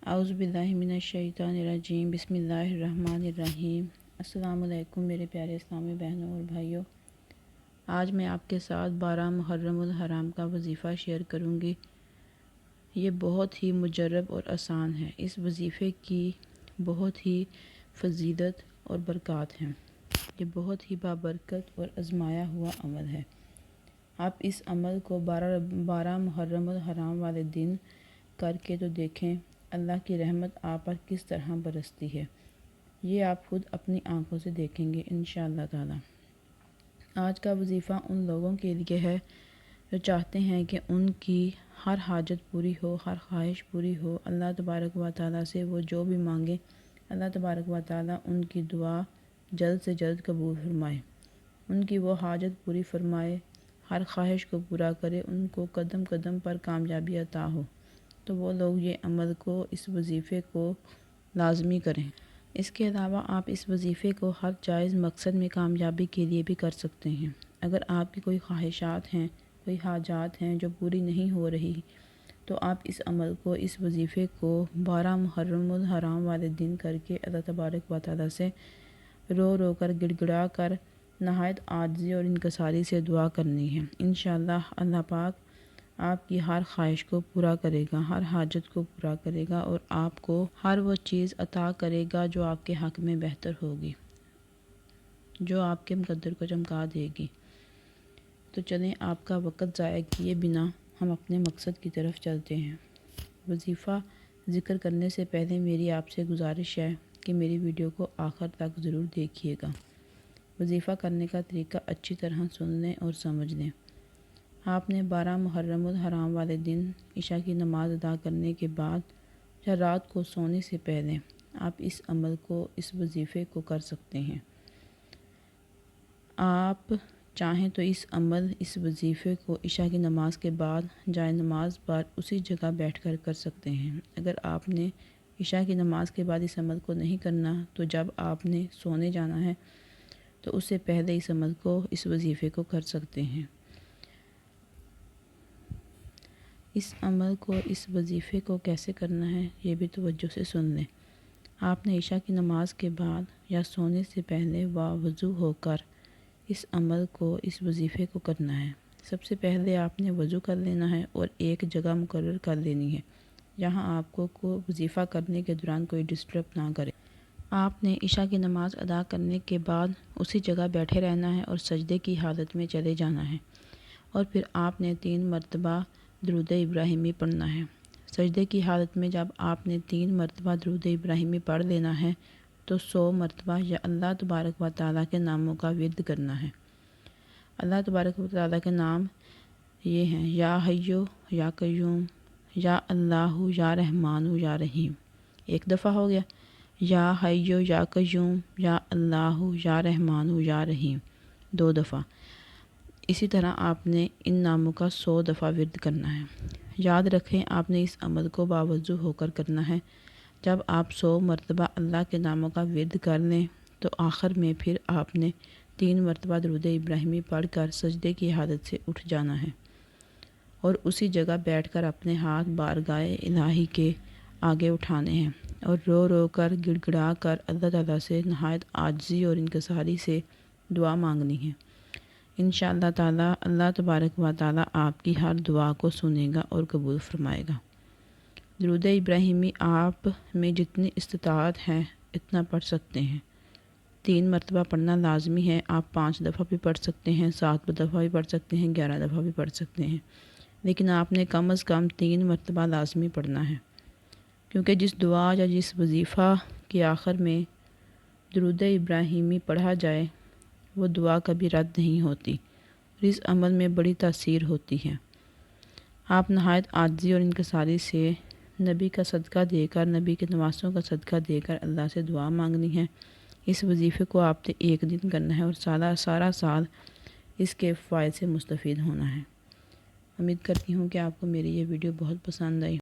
اعوذ باللہ من الشیطان الرجیم، بسم اللہ الرحمن الرحیم۔ السلام علیکم میرے پیارے اسلامی بہنوں اور بھائیوں، آج میں آپ کے ساتھ 12 محرم الحرام کا وظیفہ شیئر کروں گی۔ یہ بہت ہی مجرب اور آسان ہے۔ اس وظیفے کی بہت ہی فضیلت اور برکات ہیں۔ یہ بہت ہی بابرکت اور آزمایا ہوا عمل ہے۔ آپ اس عمل کو 12 محرم الحرام والے دن کر کے تو دیکھیں، اللہ کی رحمت آپ پر کس طرح برستی ہے۔ یہ آپ خود اپنی آنکھوں سے دیکھیں گے انشاءاللہ تعالی۔ آج کا وظیفہ ان لوگوں کے لیے ہے جو چاہتے ہیں کہ ان کی ہر حاجت پوری ہو، ہر خواہش پوری ہو۔ اللہ تبارک و تعالی سے وہ جو بھی مانگیں، اللہ تبارک و تعالی ان کی دعا جلد سے جلد قبول فرمائے، ان کی وہ حاجت پوری فرمائے، ہر خواہش کو پورا کرے، ان کو قدم قدم پر کامیابی عطا ہو۔ تو وہ لوگ یہ عمل کو، اس وظیفے کو لازمی کریں۔ اس کے علاوہ آپ اس وظیفے کو ہر جائز مقصد میں کامیابی کے لیے بھی کر سکتے ہیں۔ اگر آپ کی کوئی خواہشات ہیں، کوئی حاجات ہیں جو پوری نہیں ہو رہی، تو آپ اس عمل کو، اس وظیفے کو 12 محرم الحرام والے دن کر کے اللہ تبارک و تعالی سے رو رو کر، گڑ گڑا کر، نہایت عاجزی اور انکساری سے دعا کرنی ہے۔ انشاءاللہ اللہ پاک آپ کی ہر خواہش کو پورا کرے گا، ہر حاجت کو پورا کرے گا اور آپ کو ہر وہ چیز عطا کرے گا جو آپ کے حق میں بہتر ہوگی، جو آپ کے مقدر کو چمکا دے گی۔ تو چلیں آپ کا وقت ضائع کیے بنا ہم اپنے مقصد کی طرف چلتے ہیں۔ وظیفہ ذکر کرنے سے پہلے میری آپ سے گزارش ہے کہ میری ویڈیو کو آخر تک ضرور دیکھیے گا۔ وظیفہ کرنے کا طریقہ اچھی طرح سن لیں اور سمجھ لیں۔ آپ نے 12 محرم الحرام والے دن عشاء کی نماز ادا کرنے کے بعد یا رات کو سونے سے پہلے آپ اس عمل کو، اس وظیفے کو کر سکتے ہیں۔ آپ چاہیں تو اس عمل، اس وظیفے کو عشاء کی نماز کے بعد جائے نماز پر اسی جگہ بیٹھ کر کر سکتے ہیں۔ اگر آپ نے عشاء کی نماز کے بعد اس عمل کو نہیں کرنا، تو جب آپ نے سونے جانا ہے تو اس سے پہلے اس عمل کو، اس وظیفے کو کر سکتے ہیں۔ اس عمل کو، اس وظیفے کو کیسے کرنا ہے یہ بھی توجہ سے سن لیں۔ آپ نے عشاء کی نماز کے بعد یا سونے سے پہلے وضو ہو کر اس عمل کو، اس وظیفے کو کرنا ہے۔ سب سے پہلے آپ نے وضو کر لینا ہے اور ایک جگہ مقرر کر لینی ہے جہاں آپ کو وظیفہ کرنے کے دوران کوئی ڈسٹرب نہ کرے۔ آپ نے عشاء کی نماز ادا کرنے کے بعد اسی جگہ بیٹھے رہنا ہے اور سجدے کی حالت میں چلے جانا ہے، اور پھر آپ نے 3 مرتبہ درود ابراہیمی پڑھنا ہے۔ سجدے کی حالت میں جب آپ نے 3 مرتبہ درود ابراہیمی پڑھ لینا ہے تو 100 مرتبہ یا اللہ تبارک و تعالیٰ کے ناموں کا ورد کرنا ہے۔ اللہ تبارک و تعالیٰ کے نام یہ ہیں: یا حیو یا قیوم، یا اللہ یا رحمان یا رحیم۔ ایک دفعہ ہو گیا، یا حیو یا قیوم، یا اللہ یا رحمان یا رحیم، 2 دفعہ۔ اسی طرح آپ نے ان ناموں کا 100 دفعہ ورد کرنا ہے۔ یاد رکھیں آپ نے اس عمل کو باوضو ہو کر کرنا ہے۔ جب آپ 100 مرتبہ اللہ کے ناموں کا ورد کر لیں تو آخر میں پھر آپ نے 3 مرتبہ درود ابراہیمی پڑھ کر سجدے کی حالت سے اٹھ جانا ہے اور اسی جگہ بیٹھ کر اپنے ہاتھ بارگاہ الہی کے آگے اٹھانے ہیں اور رو رو کر، گڑ گڑا کر اللہ تعالیٰ سے نہایت عاجزی اور انکساری سے دعا مانگنی ہے۔ انشاءاللہ تعالی اللہ تبارک و تعالی آپ کی ہر دعا کو سنے گا اور قبول فرمائے گا۔ درود ابراہیمی آپ میں جتنی استطاعت ہے اتنا پڑھ سکتے ہیں۔ 3 مرتبہ پڑھنا لازمی ہے۔ آپ 5 دفعہ بھی پڑھ سکتے ہیں، 7 دفعہ بھی پڑھ سکتے ہیں، 11 دفعہ بھی پڑھ سکتے ہیں، لیکن آپ نے کم از کم 3 مرتبہ لازمی پڑھنا ہے، کیونکہ جس دعا یا جس وظیفہ کے آخر میں درود ابراہیمی پڑھا جائے وہ دعا کبھی رد نہیں ہوتی اور اس عمل میں بڑی تاثیر ہوتی ہے۔ آپ نہایت عاجزی اور انکساری سے نبی کا صدقہ دے کر، نبی کے نواسوں کا صدقہ دے کر اللہ سے دعا مانگنی ہے۔ اس وظیفے کو آپ نے ایک دن کرنا ہے اور سارا سال اس کے فوائد سے مستفید ہونا ہے۔ امید کرتی ہوں کہ آپ کو میری یہ ویڈیو بہت پسند آئی۔